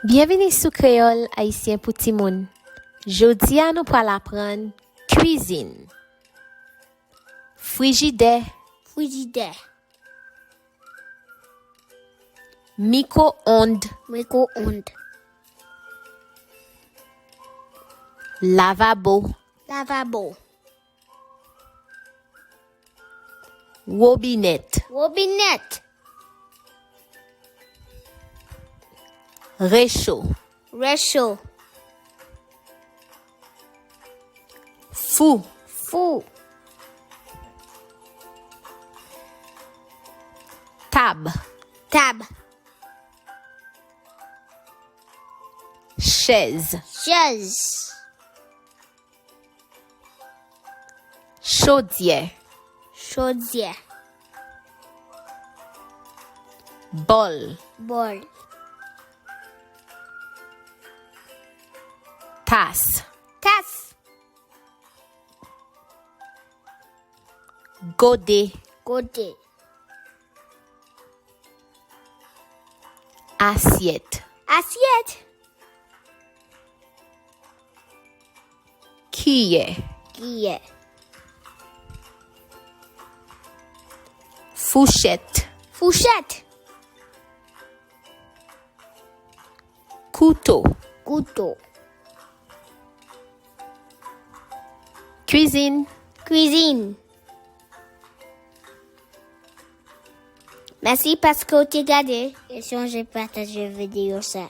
Bienvenue sur Créole Haïtien pour ti moun. Jodi a nous pral apprendre cuisine. Frigidaire, micro-ondes, lavabo, robinet, réchaud, four, table, chaise, chaudière, bol, tasse, godet, assiette, cuillère, fourchette, couteau. Cuisine. Merci parce que tu as regardé et si on j'ai partagé la vidéo ça.